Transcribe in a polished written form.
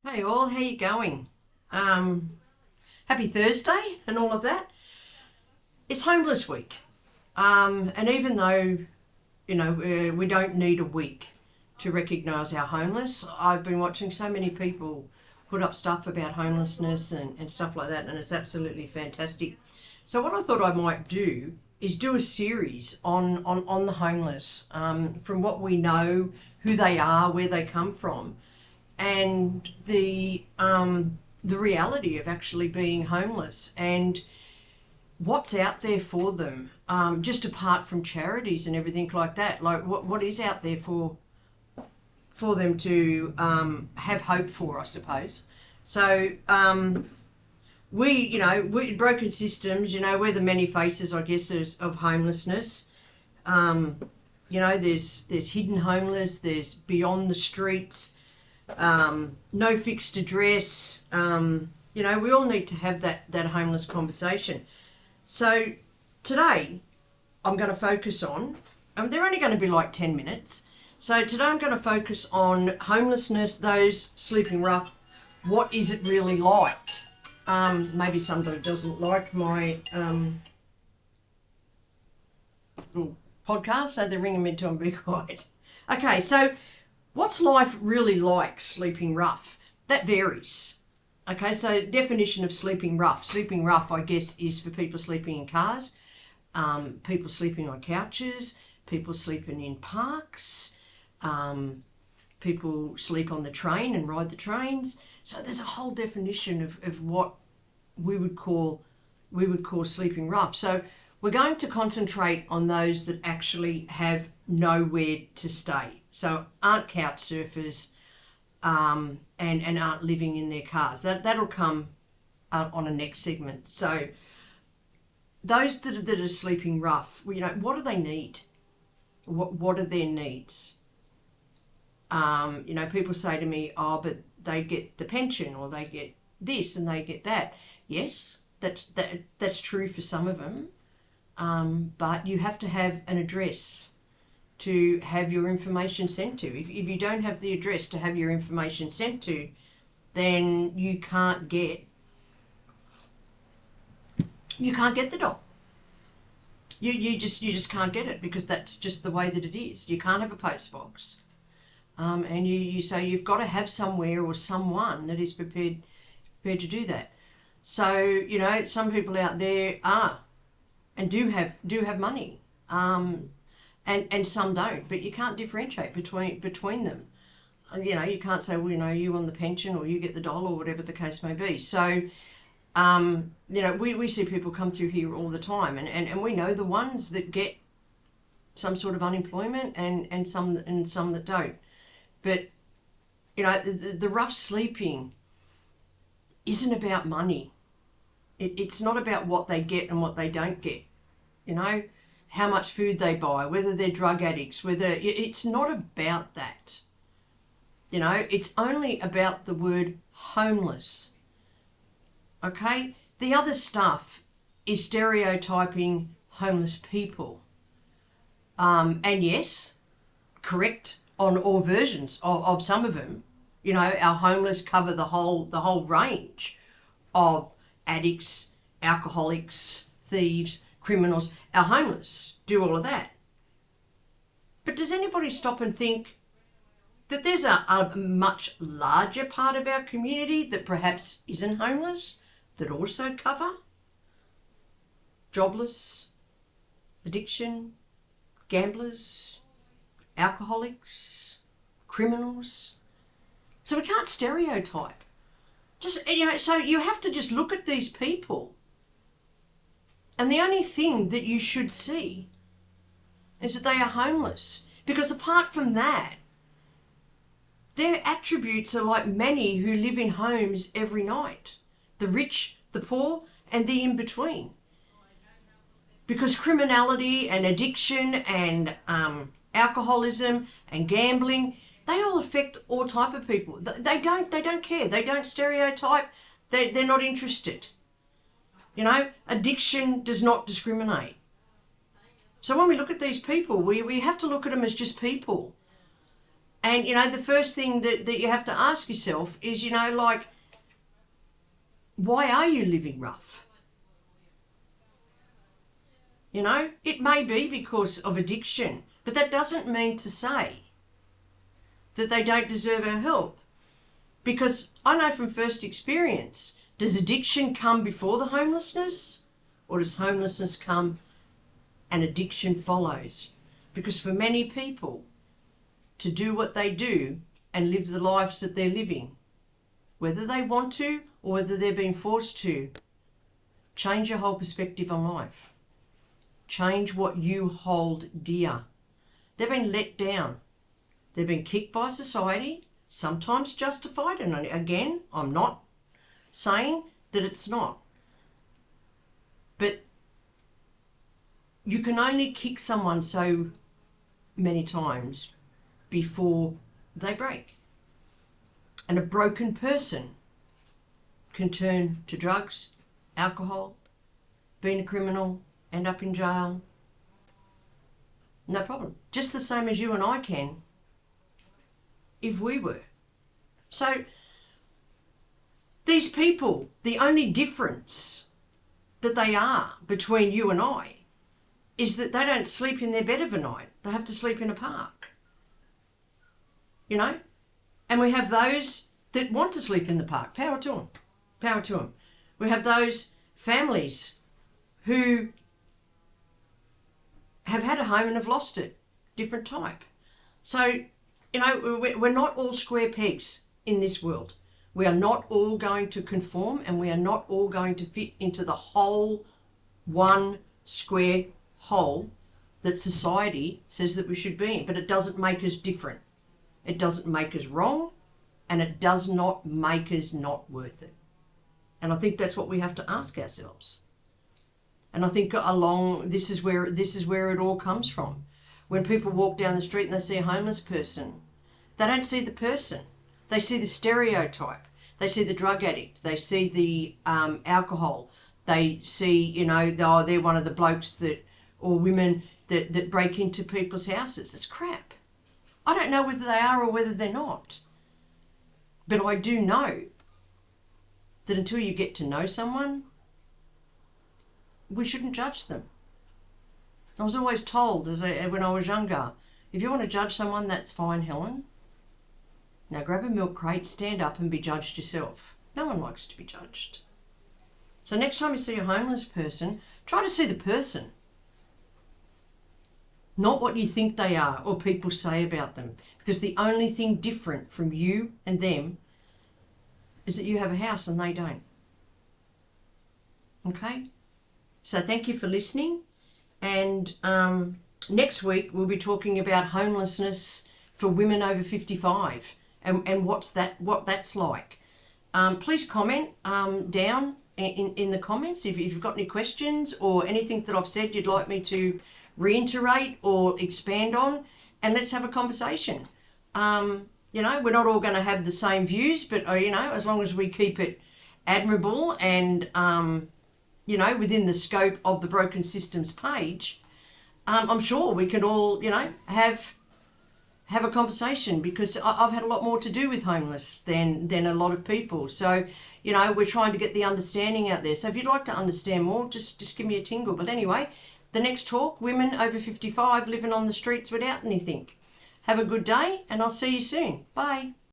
Hey all, how you going? Happy Thursday and all of that. It's Homeless Week, and even though we don't need a week to recognise our homeless, I've been watching so many people put up stuff about homelessness and stuff like that, and it's absolutely fantastic. So what I thought I might do is do a series on the homeless, from what we know, who they are, where they come from, and the reality of actually being homeless and what's out there for them, just apart from charities and everything like that. Like what is out there for them to have hope for, I suppose. So we broken systems. We're the many faces, I guess, of homelessness. There's hidden homeless. There's beyond the streets. No fixed address. We all need to have that homeless conversation. So today I'm going to focus on, they're only going to be like 10 minutes. So today I'm going to focus on homelessness, those sleeping rough. What is it really like? Maybe somebody doesn't like my podcast, so they're ringing me to be quiet. Okay, so what's life really like sleeping rough? That varies. Okay, so definition of sleeping rough. Sleeping rough, I guess, is for people sleeping in cars, people sleeping on couches, people sleeping in parks, people sleep on the train and ride the trains. So there's a whole definition of what we would call sleeping rough. So we're going to concentrate on those that actually have nowhere to stay. So aren't couch surfers, and aren't living in their cars. That'll come on a next segment. So those that are sleeping rough, what do they need? What are their needs? People say to me, oh, but they get the pension, or they get this and they get that. Yes, that's true for some of them, but you have to have an address to have your information sent to. If you don't have the address to have your information sent to, then you can't get the dog. You just can't get it, because that's just the way that it is. You can't have a post box, and so you've got to have somewhere or someone that is prepared to do that. So some people out there are and do have money. And some don't, but you can't differentiate between them. You can't say, well, you on the pension, or you get the dollar, or whatever the case may be. So, we see people come through here all the time, and we know the ones that get some sort of unemployment and some that don't. But, the rough sleeping isn't about money. It's not about what they get and what they don't get, how much food they buy, whether they're drug addicts, it's not about that. It's only about the word homeless. Okay? The other stuff is stereotyping homeless people. And yes, correct on all versions of some of them. Our homeless cover the whole range of addicts, alcoholics, thieves, criminals. Our homeless do all of that. But does anybody stop and think that there's a much larger part of our community that perhaps isn't homeless, that also cover jobless, addiction, gamblers, alcoholics, criminals? So we can't stereotype. So you have to just look at these people. And the only thing that you should see is that they are homeless. Because apart from that, their attributes are like many who live in homes every night. The rich, the poor, and the in-between. Because criminality and addiction and alcoholism and gambling, they all affect all type of people. They don't care. They don't stereotype. They're not interested. Addiction does not discriminate. So when we look at these people, we have to look at them as just people. And, the first thing that you have to ask yourself is, like, why are you living rough? It may be because of addiction, but that doesn't mean to say that they don't deserve our help. Because I know from first experience, does addiction come before the homelessness? Or does homelessness come and addiction follows? Because for many people, to do what they do and live the lives that they're living, whether they want to or whether they're being forced to, change your whole perspective on life. Change what you hold dear. They've been let down. They've been kicked by society, sometimes justified. And again, I'm not saying that it's not. But you can only kick someone so many times before they break. And a broken person can turn to drugs, alcohol, being a criminal, end up in jail. No problem. Just the same as you and I can if we were. So these people, the only difference that they are between you and I is that they don't sleep in their bed of a night. They have to sleep in a park. And we have those that want to sleep in the park. Power to them. Power to them. We have those families who have had a home and have lost it. Different type. So, we're not all square pegs in this world. We are not all going to conform, and we are not all going to fit into the whole one square hole that society says that we should be in. But it doesn't make us different. It doesn't make us wrong, and it does not make us not worth it. And I think that's what we have to ask ourselves. And I think this is where it all comes from. When people walk down the street and they see a homeless person, they don't see the person. They see the stereotype. They see the drug addict. They see the alcohol. They see, they're one of the blokes or women that break into people's houses. It's crap. I don't know whether they are or whether they're not. But I do know that until you get to know someone, we shouldn't judge them. I was always told when I was younger, if you want to judge someone, that's fine, Helen. Now grab a milk crate, stand up and be judged yourself. No one likes to be judged. So next time you see a homeless person, try to see the person. Not what you think they are or people say about them. Because the only thing different from you and them is that you have a house and they don't. Okay? So thank you for listening. And next week we'll be talking about homelessness for women over 55 and what that's like. Please comment down in the comments if you've got any questions or anything that I've said you'd like me to reiterate or expand on, and let's have a conversation. We're not all going to have the same views, but as long as we keep it admirable and within the scope of the Broken Systems page, I'm sure we can all have a conversation, because I've had a lot more to do with homeless than a lot of people. So we're trying to get the understanding out there. So if you'd like to understand more, just give me a tingle. But anyway, the next talk, women over 55 living on the streets without anything. Have a good day, and I'll see you soon. Bye.